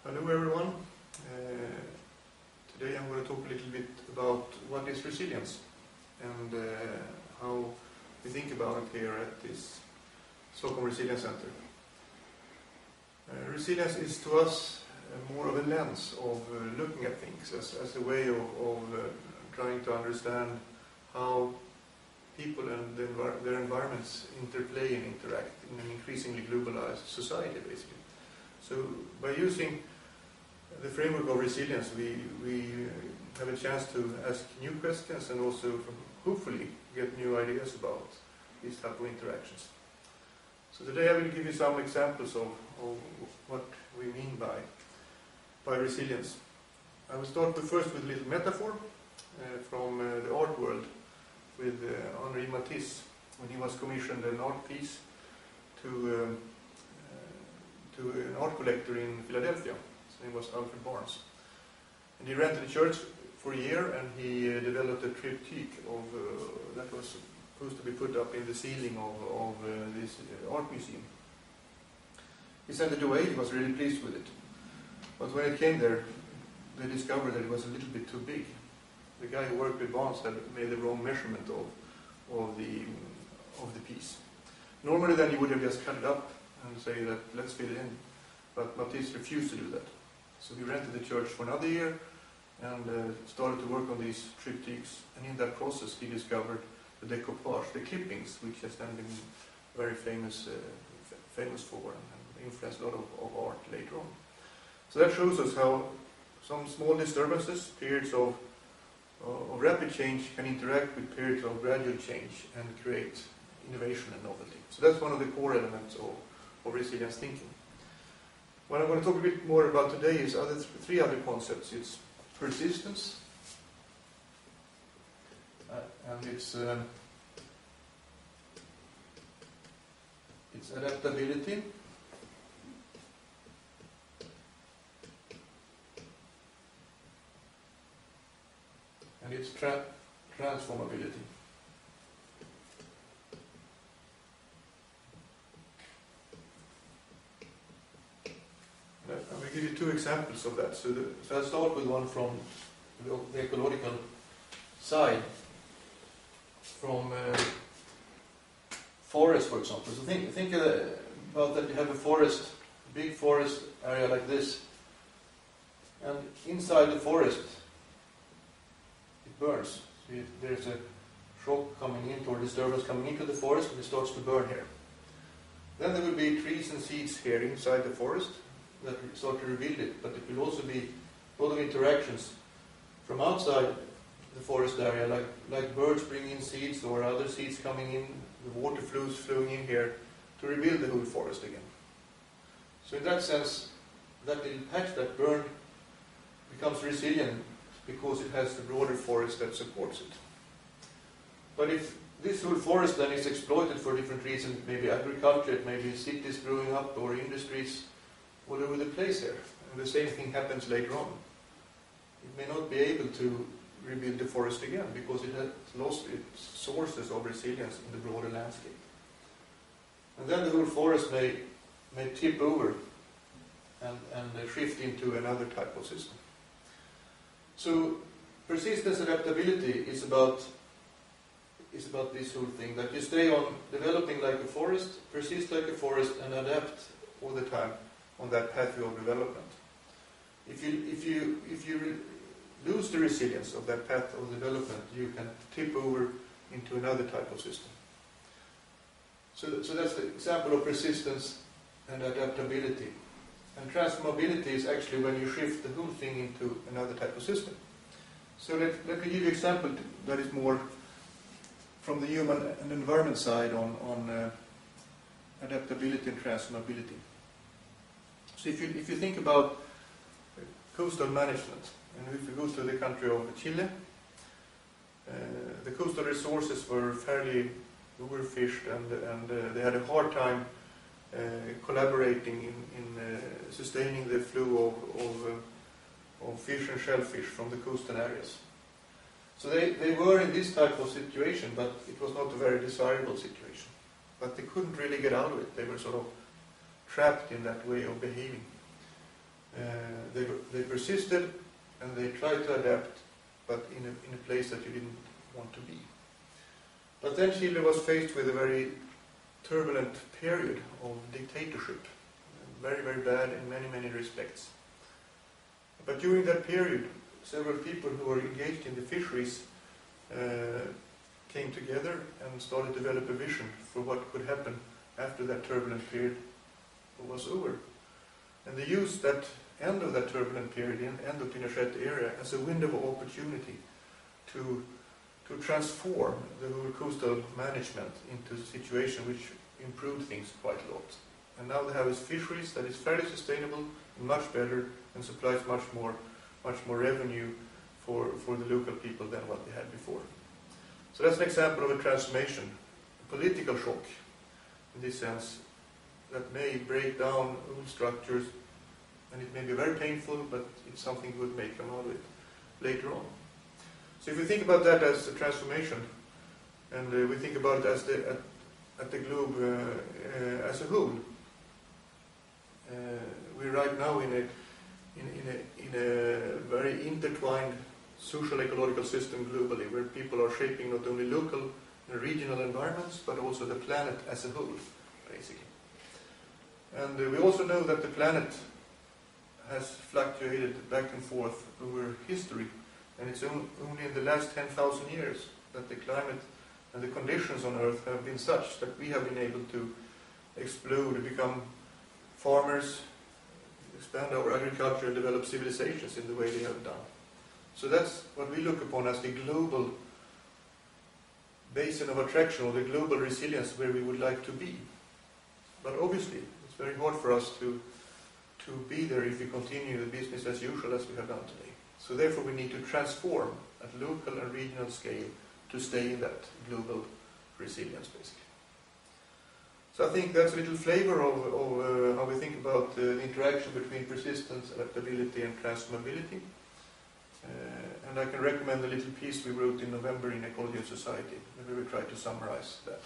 Hello everyone. Today I'm going to talk a little bit about what is resilience and how we think about it here at this Stockholm Resilience Center. Resilience is to us more of a lens of looking at things as a way of trying to understand how people and their environments interplay and interact in an increasingly globalized society, basically. So by using the framework of resilience, we have a chance to ask new questions and also hopefully get new ideas about these type of interactions. So today I will give you some examples of what we mean by resilience. I will start first with a little metaphor from the art world with Henri Matisse when he was commissioned an art piece to an art collector in Philadelphia. His name was Alfred Barnes. And he rented a church for a year and he developed a triptych that was supposed to be put up in the ceiling of this art museum. He sent it away, he was really pleased with it. But when it came there, they discovered that it was a little bit too big. The guy who worked with Barnes had made the wrong measurement of the piece. Normally then he would have just cut it up and say that let's fit it in. But Matisse refused to do that. So he rented the church for another year and started to work on these triptychs. And in that process he discovered the decoupage, the clippings, which has then been very famous for and influenced a lot of art later on. So that shows us how some small disturbances, periods of rapid change, can interact with periods of gradual change and create innovation and novelty. So that's one of the core elements of resilience thinking. What I'm going to talk a bit more about today is three other concepts. It's persistence, and it's adaptability, and it's transformability. I will give you two examples of that. So I'll start with one from the ecological side, from forest, for example. So think about that. You have a forest, a big forest area like this, and inside the forest it burns. So there's a shock coming into, or disturbance coming into the forest, and it starts to burn here. Then there will be trees and seeds here inside the forest that start to rebuild it, but it will also be a lot of interactions from outside the forest area, like birds bringing in seeds or other seeds coming in, the water flows flowing in here to rebuild the whole forest again. So in that sense, that little patch that burned becomes resilient because it has the broader forest that supports it. But if this whole forest then is exploited for different reasons, maybe agriculture, maybe cities growing up or industries all over the place here, and the same thing happens later on, it may not be able to rebuild the forest again because it has lost its sources of resilience in the broader landscape. And then the whole forest may tip over and shift into another type of system. So persistence and adaptability is about this whole thing, that you stay on developing like a forest, persist like a forest, and adapt all the time on that pathway of development. If you lose the resilience of that path of development, you can tip over into another type of system. So that's the example of persistence and adaptability. And transformability is actually when you shift the whole thing into another type of system. So let me give you an example that is more from the human and environment side on adaptability and transformability. So if you think about coastal management, and if you go to the country of Chile, the coastal resources were fairly overfished, and they had a hard time collaborating in sustaining the flow of fish and shellfish from the coastal areas. So they were in this type of situation, but it was not a very desirable situation. But they couldn't really get out of it. They were sort of trapped in that way of behaving. persisted and they tried to adapt, but in a place that you didn't want to be. But then Chile was faced with a very turbulent period of dictatorship, very, very bad in many, many respects. But during that period, several people who were engaged in the fisheries came together and started to develop a vision for what could happen after that turbulent period was over. And they used that end of that turbulent period, end of Pinochet area, as a window of opportunity to transform the whole coastal management into a situation which improved things quite a lot. And now they have a fisheries that is fairly sustainable, much better, and supplies much more revenue for the local people than what they had before. So that's an example of a transformation, a political shock, in this sense, that may break down old structures, and it may be very painful, but it's something good may come out of it later on. So if we think about that as a transformation, and we think about it as at the globe as a whole, we're right now in a very intertwined social ecological system globally, where people are shaping not only local and regional environments, but also the planet as a whole, basically. And we also know that the planet has fluctuated back and forth over history, and it's only in the last 10,000 years that the climate and the conditions on Earth have been such that we have been able to explode and become farmers, expand our agriculture and develop civilizations in the way they have done. So that's what we look upon as the global basin of attraction, or the global resilience where we would like to be. But obviously, it's very hard for us to be there if we continue the business as usual as we have done today. So therefore we need to transform at local and regional scale to stay in that global resilience, basically. So I think that's a little flavor of how we think about the interaction between persistence, adaptability and transformability. And I can recommend a little piece we wrote in November in Ecology and Society, where we try to summarize that.